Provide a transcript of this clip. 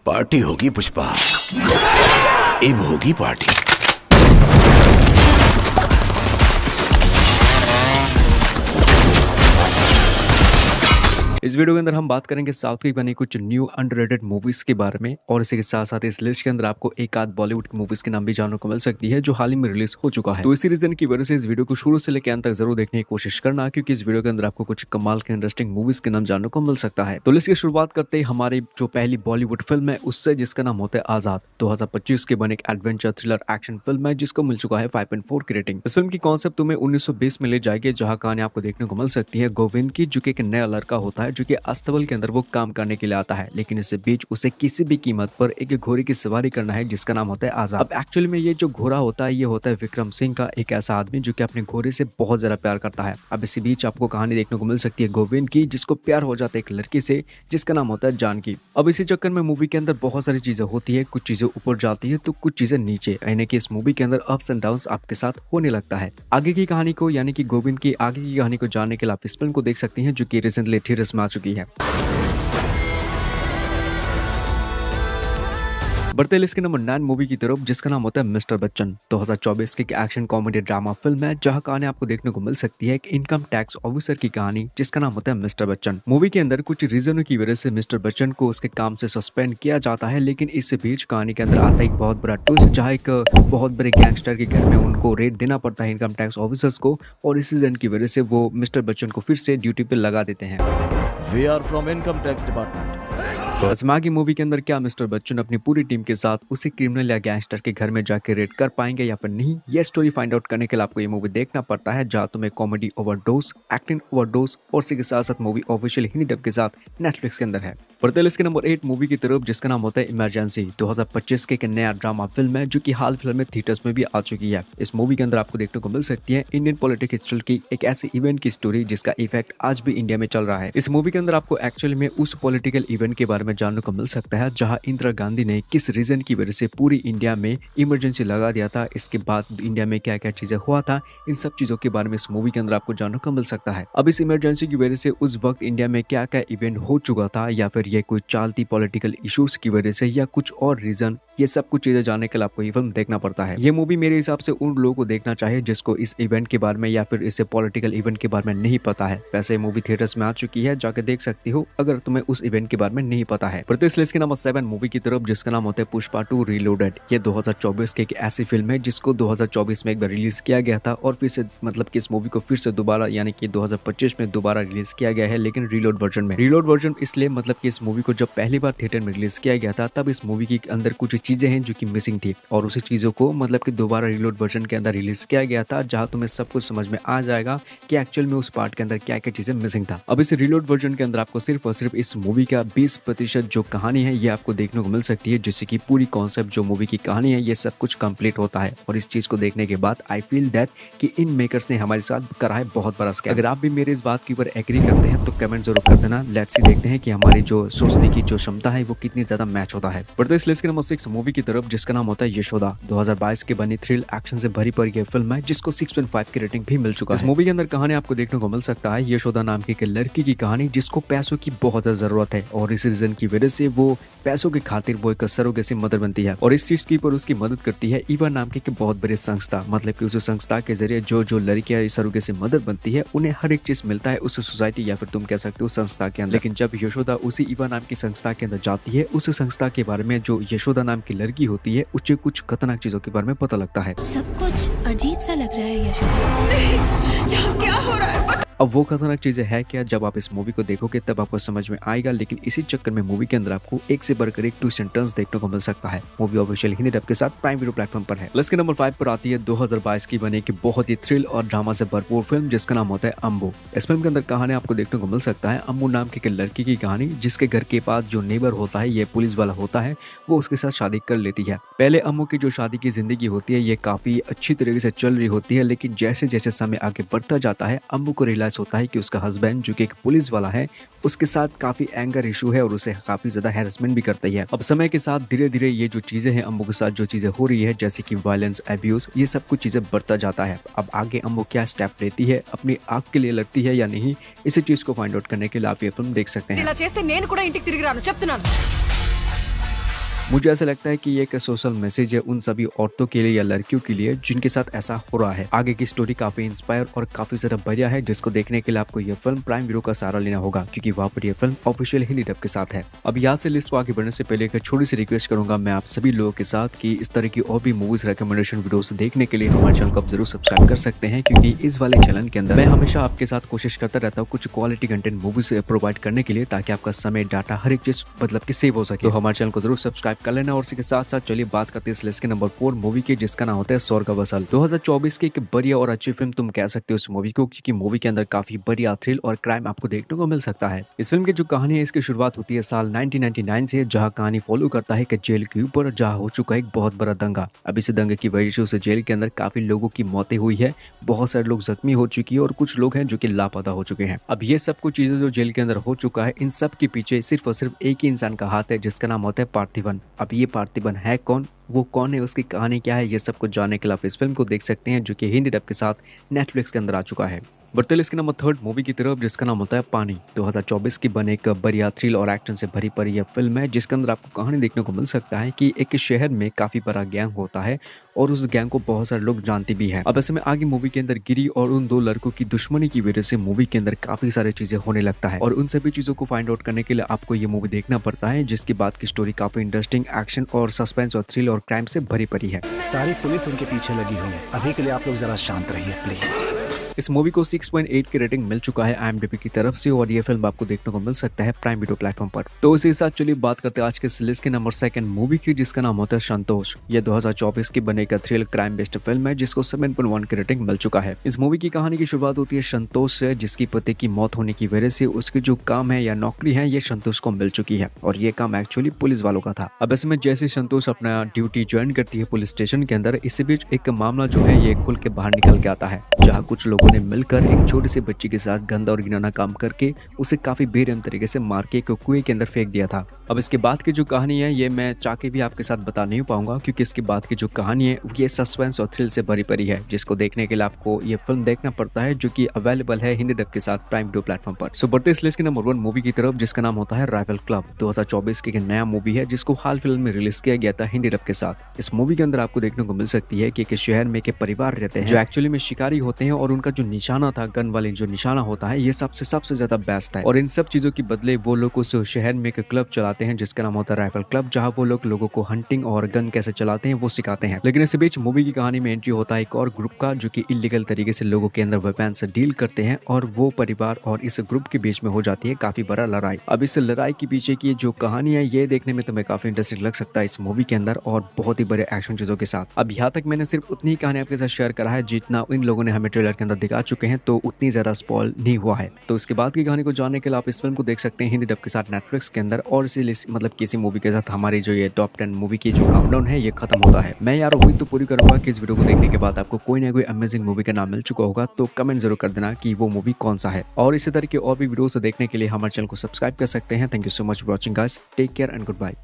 Party होगी पुष्पा, इब होगी पार्टी। इस वीडियो के अंदर हम बात करेंगे साउथ की बनी कुछ न्यू अंडररेटेड मूवीज के बारे में, और इसी के साथ साथ इस लिस्ट के अंदर आपको एक आध बॉलीवुड की मूवीज के नाम भी जानने को मिल सकती है जो हाल ही में रिलीज हो चुका है। तो इसी रीजन की वजह से इस वीडियो को शुरू से लेकर अंत तक जरूर देखने की कोशिश करना, क्योंकि इस वीडियो के अंदर आपको कुछ कमाल के इंटरेस्टिंग मूवीज के नाम जानने को मिल सकता है। तो लिस्ट की शुरुआत करते ही हमारी जो पहली बॉलीवुड फिल्म है उससे, जिसका नाम होता है आजाद। 2025 के बने एक एडवेंचर थ्रिलर एक्शन फिल्म है जिसको मिल चुका है 5.4 की रेटिंग। इस फिल्म की कॉन्सेप्ट तुम्हें 1920 में ले जाएगी, जहाँ कहानी आपको देखने को मिल सकती है गोविंद की, जो कि एक नया लड़का होता है जो कि अस्तबल के अंदर वो काम करने के लिए आता है, लेकिन इससे बीच उसे किसी भी कीमत पर एक घोड़े की सवारी करना है जिसका नाम होता है आजाद। अब एक्चुअली में ये जो घोड़ा होता है ये होता है विक्रम सिंह का, एक ऐसा आदमी जो कि अपने घोड़े से बहुत ज्यादा प्यार करता है। अब इसी बीच आपको कहानी देखने को मिल सकती है गोविंद की, जिसको प्यार हो जाता है एक लड़की से जिसका नाम होता है जानकी। अब इसी चक्कर में मूवी के अंदर बहुत सारी चीजें होती है, कुछ चीजें ऊपर जाती है तो कुछ चीजें नीचे, यानी कि इस मूवी के अंदर अप्स एंड डाउन्स आपके साथ होने लगता है। आगे की कहानी को, यानी कि गोविंद की आगे की कहानी को जानने के लिए आप इस फिल्म को देख सकती हैं, जो कि रिसेंटली थिएटर्स में आ चुकी है। बढ़ते लिस्ट के नंबर 9 मूवी की तरफ, जिसका नाम होता है मिस्टर बच्चन। 2024 की एक्शन कॉमेडी ड्रामा फिल्म है, जहां कहानी आपको देखने को मिल सकती है एक इनकम टैक्स ऑफिसर की कहानी जिसका नाम होता है मिस्टर बच्चन। मूवी के अंदर कुछ रीजनों की वजह से मिस्टर बच्चन को उसके काम से सस्पेंड किया जाता है, लेकिन इस बीच कहानी के अंदर आता है एक बहुत बड़ा ट्विस्ट, जहाँ एक बहुत बड़े गैंगस्टर के घर में उनको रेड देना पड़ता है इनकम टैक्स ऑफिसर्स को, और इस रीजन की वजह से वो मिस्टर बच्चन को फिर से ड्यूटी पे लगा देते हैं। We are from income tax department. Asma की मूवी के अंदर क्या मिस्टर बच्चन अपनी पूरी टीम के साथ उसी क्रिमिनल या गैंगस्टर के घर में जाकर रेड कर पाएंगे या फिर नहीं, ये स्टोरी फाइंड आउट करने के लिए आपको ये मूवी देखना पड़ता है, जहाँ तुम्हें कॉमेडी ओवरडोज, एक्टिंग ओवरडोज और इसी के साथ साथ मूवी ऑफिशियल हिंदी डब के साथ नेटफ्लिक्स के अंदर है। बढ़ते लिस्ट के नंबर 8 मूवी की तरफ, जिसका नाम होता है इमरजेंसी। 2025 के एक नया ड्रामा फिल्म है जो कि हाल फिल्म में थिएटर्स में भी आ चुकी है। इस मूवी के अंदर आपको देखने को मिल सकती है इंडियन पॉलिटिक्स हिस्ट्री की एक ऐसे इवेंट की स्टोरी जिसका इफेक्ट आज भी इंडिया में चल रहा है। इस मूवी के अंदर आपको एक्चुअली में उस पॉलिटिकल इवेंट के बारे में जानने को मिल सकता है जहां इंदिरा गांधी ने किस रीजन की वजह से पूरी इंडिया में इमरजेंसी लगा दिया था, इसके बाद इंडिया में क्या क्या चीजें हुआ था, इन सब चीजों के बारे में इस मूवी के अंदर आपको जानने को मिल सकता है। अब इस इमरजेंसी की वजह से उस वक्त इंडिया में क्या क्या इवेंट हो चुका था, या फिर ये कोई चालती पॉलिटिकल इश्यूज की वजह से या कुछ और रीजन, ये सब कुछ चीजें जानने के लिए आपको ये फिल्म देखना पड़ता है। ये मूवी मेरे हिसाब से उन लोगों को देखना चाहिए जिसको इस इवेंट के बारे में या फिर इसे पॉलिटिकल इवेंट के बारे में नहीं पता है। वैसे ये मूवी थिएटर्स में आ चुकी है, जाके देख सकती हो अगर तुम्हें उस इवेंट के बारे में नहीं पता है। प्रत्येक लिस्ट के नंबर 7 मूवी की तरफ, जिसका नाम होता है पुष्पा 2 रीलोडेड। ये 2024 की एक ऐसी फिल्म है जिसको 2024 में एक बार रिलीज किया गया था और फिर से मतलब कि इस मूवी को फिर से दोबारा यानी कि 2025 में दोबारा रिलीज किया गया है, लेकिन रीलोड वर्जन में। रीलोड वर्जन इसलिए मतलब कि इस मूवी को जब पहली बार थिएटर में रिलीज किया गया था तब इस मूवी के अंदर कुछ चीजें हैं जो कि मिसिंग थी, और उसी चीजों को मतलब कि दोबारा रीलोड वर्जन के अंदर रिलीज किया गया था, जहां तुम्हें सब कुछ समझ में आ जाएगा कि एक्चुअल में उस पार्ट के अंदर क्या क्या चीजें मिसिंग था। अब इस रीलोड वर्जन के अंदर आपको सिर्फ और सिर्फ इस मूवी का 20% जो कहानी है ये आपको देखने को मिल सकती है, जिससे कि पूरी कॉन्सेप्ट जो मूवी की कहानी है ये सब कुछ कंप्लीट होता है। और इस चीज को देखने के बाद आई फील दैट कि इन मेकर्स ने हमारे साथ करा है बहुत बड़ा स्कैम। अगर आप भी मेरे इस बात के ऊपर एग्री करते हैं तो कमेंट जरूर कर देना। लेट्स सी देखते हैं कि हमारी जो सोचने की जो क्षमता है वो कितनी ज्यादा मैच होता है। बढ़ते इस लिस्ट के नंबर 6 मूवी की तरफ, जिसका नाम होता है यशोदा। 2022 की बनी थ्रिल एक्शन से भरी पड़ी फिल्म है जिसको 6.5 की रेटिंग भी मिल चुका है। इस मूवी के अंदर कहानी आपको देखने को मिल सकता है यशोदा नाम की एक लड़की की कहानी जिसको पैसों की बहुत ज्यादा जरूरत है, और इस रीजन की वजह से वो पैसों की खातिर वो एक सरोगेसी मदर बनती है, और इस चीज की पर उसकी मदद करती है ईवा नाम की बहुत बड़ी संस्था। मतलब कि उस संस्था के जरिए जो लड़कियां सरोगेसी मदर बनती है उन्हें हर एक चीज मिलता है उस सोसाइटी या फिर तुम कह सकते हो संस्था के अंदर। लेकिन जब यशोदा उसी ईवा नाम की संस्था के अंदर जाती है, उस संस्था के बारे में जो यशोदा नाम की लड़की होती है उसे कुछ खतरनाक चीजों के बारे में पता लगता है। सब कुछ अजीब सा लग रहा है यशोदा। यहाँ क्या हो रहा है? अब वो खतरनाक चीजें है क्या, जब आप इस मूवी को देखोगे तब आपको समझ में आएगा, लेकिन इसी चक्कर में मूवी के अंदर आपको एक से बढ़कर एक ट्विस्ट एंड टर्न्स देखने को मिल सकता है। मूवी ऑफिशियल हिंदी डब के साथ प्राइम वीडियो प्लेटफॉर्म पर है। लिस्ट के नंबर 5 पर आती है 2022 की बनी की बहुत ही थ्रिल और ड्रामा से भरपूर फिल्म जिसका नाम होता है अम्बू। इस फिल्म के अंदर कहानी आपको देखने को मिल सकता है अम्बू नाम की एक लड़की की कहानी, जिसके घर के पास जो नेबर होता है ये पुलिस वाला होता है, वो उसके साथ शादी कर लेती है। पहले अम्बू की जो शादी की जिंदगी होती है ये काफी अच्छी तरीके से चल रही होती है, लेकिन जैसे जैसे समय आगे बढ़ता जाता है अम्बू को रियलाइज होता है कि उसका हस्बैंड जो कि एक पुलिस वाला है उसके साथ काफी एंगर इशू है और उसे काफी ज्यादा हैरेसमेंट भी करता है। अब समय के साथ धीरे धीरे ये जो चीजें हैं अम्बू के साथ जो चीजें हो रही है जैसे कि वायलेंस, एब्यूज, ये सब कुछ चीजें बढ़ता जाता है। अब आगे अम्बू क्या स्टेप लेती है, अपनी आग के लिए लड़ती है या नहीं, इसी चीज को फाइंड आउट करने के लिए आप ये फिल्म देख सकते हैं। मुझे ऐसा लगता है कि ये एक सोशल मैसेज है उन सभी औरतों के लिए या लड़कियों के लिए जिनके साथ ऐसा हो रहा है। आगे की स्टोरी काफी इंस्पायर और काफी ज्यादा बढ़िया है, जिसको देखने के लिए आपको ये फिल्म प्राइम वीडियो का सहारा लेना होगा, क्योंकि वहाँ पर ये फिल्म ऑफिशियल हिंदी डब के साथ है। अब यहाँ से लिस्ट को आगे बढ़ने से पहले एक छोटी सी रिक्वेस्ट करूंगा मैं आप सभी लोगों के साथ कि इस तरह की और भी मूवीज रिकमेंडेशन वीडियोस देखने के लिए हमारे चैनल को आप जरूर सब्सक्राइब कर सकते हैं, क्योंकि इस वाले चैनल के अंदर मैं हमेशा आपके साथ कोशिश करता रहता हूँ कुछ क्वालिटी कंटेंट मूवीज प्रोवाइड करने के लिए, ताकि आपका समय, डाटा, हर एक चीज मतलब कि सेव हो सके। तो हमारे चैनल को जरूर सब्सक्राइब कर लेना। और इसी के साथ साथ चलिए बात करते हैं इस लिस्ट के नंबर 4 मूवी की, जिसका नाम होता है स्वर्ग वसल। 2024 की एक बढ़िया और अच्छी फिल्म तुम कह सकते हो इस मूवी को, क्योंकि मूवी के अंदर काफी बढ़िया थ्रिल और क्राइम आपको देखने को मिल सकता है। इस फिल्म की जो कहानी है इसकी शुरुआत होती है साल 1999 से, जहाँ कहानी फॉलो करता है कि जेल के ऊपर जहाँ हो चुका है एक बहुत बड़ा दंगा। अब इस दंगे की वजह से उस जेल के अंदर काफी लोगों की मौतें हुई है, बहुत सारे लोग जख्मी हो चुकी है और कुछ लोग हैं जो कि लापता हो चुके हैं। अब ये सब कुछ चीजें जो जेल के अंदर हो चुका है, इन सब के पीछे सिर्फ और सिर्फ एक ही इंसान का हाथ है, जिसका नाम होता है पार्थिवन। अब ये पार्थिवन है कौन, वो कौन है, उसकी कहानी क्या है, ये सब कुछ जानने के लिए आप इस फिल्म को देख सकते हैं, जो कि हिंदी डब के साथ नेटफ्लिक्स के अंदर आ चुका है। बढ़ते इसके नंबर 3 मूवी की तरफ, जिसका नाम होता है पानी। 2024 की बने एक बढ़िया थ्रिल और एक्शन से भरी पड़ी यह फिल्म है, जिसके अंदर आपको कहानी देखने को मिल सकता है कि एक शहर में काफी बड़ा गैंग होता है और उस गैंग को बहुत सारे लोग जानते भी हैं। अब ऐसे में आगे मूवी के अंदर गिरी और उन दो लड़कों की दुश्मनी की वजह से मूवी के अंदर काफी सारी चीजें होने लगता है, और उन सभी चीजों को फाइंड आउट करने के लिए आपको ये मूवी देखना पड़ता है, जिसके बाद की स्टोरी काफी इंटरेस्टिंग, एक्शन और सस्पेंस और थ्रिल और क्राइम से भरी पड़ी है। सारी पुलिस उनके पीछे लगी हुई है। अभी के लिए आप लोग जरा शांत रहिए प्लीज। इस मूवी को 6.8 की रेटिंग मिल चुका है IMDb की तरफ से, और ये फिल्म आपको देखने को मिल सकता है प्राइम वीडियो प्लेटफॉर्म पर। तो इसी के साथ चलिए बात करते हैं आज के लिस्ट के नंबर 2 मूवी की, जिसका नाम होता है संतोष। यह 2024 की बने का थ्रिल क्राइम बेस्ड फिल्म है, जिसको 7.1 की रेटिंग मिल चुका है। इस मूवी की कहानी की शुरुआत होती है संतोष से, जिसकी पति की मौत होने की वजह से उसकी जो काम है या नौकरी है ये संतोष को मिल चुकी है, और ये काम एक्चुअली पुलिस वालों का था। अब इसमें जैसे संतोष अपना ड्यूटी ज्वाइन करती है पुलिस स्टेशन के अंदर, इसी बीच एक मामला जो है ये खुल के बाहर निकल के आता है, जहाँ कुछ लोगों ने मिलकर एक छोटे से बच्ची के साथ गंदा और घिनौना काम करके उसे काफी बेरहम तरीके से मार के एक कुएं के अंदर फेंक दिया था। अब इसके बाद की जो कहानी है ये मैं चाह के भी आपके साथ बता नहीं पाऊंगा, क्योंकि इसके बाद की जो कहानी है ये सस्पेंस और थ्रिल से भरी पड़ी है, जिसको देखने के लिए आपको ये फिल्म देखना पड़ता है, जो कि अवेलेबल है हिंदी डब के साथ प्राइम वीडियो प्लेटफॉर्म पर। सो बढ़ते इस लिस्ट के नंबर 1 मूवी की तरफ, जिसका नाम होता है राइवल क्लब। 2024 की एक नया मूवी है, जिसको हाल फिल्म में रिलीज किया गया था हिंदी डब के साथ। इस मूवी के अंदर आपको देखने को मिल सकती है कि एक शहर में एक परिवार रहते हैं जो एक्चुअली में शिकारी होते हैं, और उनका जो निशाना था, गन वाले जो निशाना होता है, ये सबसे ज्यादा बेस्ट है। और इन सब चीजों की बदले वो लोग उस शहर में एक क्लब चलाते हैं, जिसका नाम होता है राइफल क्लब, जहां वो लोगों को हंटिंग और गन कैसे चलाते हैं वो सिखाते हैं। लेकिन इस बीच मूवी की कहानी में एंट्री होता है एक और ग्रुप का, जो कि इलीगल तरीके से लोगों के अंदर वेपन से डील करते हैं, और वो परिवार और इस ग्रुप के बीच में हो जाती है काफी बड़ा लड़ाई। अब इस लड़ाई के पीछे की जो कहानी है ये देखने में तुम्हें काफी इंटरेस्टिंग लग सकता है इस मूवी के अंदर, और बहुत ही बड़े एक्शन चीजों के साथ। अब यहाँ तक मैंने सिर्फ उतनी ही कहानी आपके साथ शेयर करा है जितना इन लोगों ने हमें ट्रेलर के अंदर दिखा चुके हैं, तो उतनी ज्यादा स्पॉइल नहीं हुआ है। तो इसके बाद की कहानी को जानने के लिए आप इस फिल्म को देख सकते हैं हिंदी डब के साथ नेटफ्लिक्स के अंदर, और इसी मतलब किसी मूवी के साथ हमारी जो ये टॉप 10 मूवी की जो काउंटडाउन है ये खत्म होता है। मैं यार उम्मीद तो पूरी करूंगा कि इस वीडियो को देखने के बाद आपको कोई ना कोई अमेजिंग मूवी का नाम मिल चुका होगा, तो कमेंट जरूर कर देना कि वो मूवी कौन सा है। और इसी तरह की और भी वीडियोस देखने के लिए हमारे चैनल को सब्सक्राइब कर सकते हैं। Thank you so much for watching guys, take care and good bye.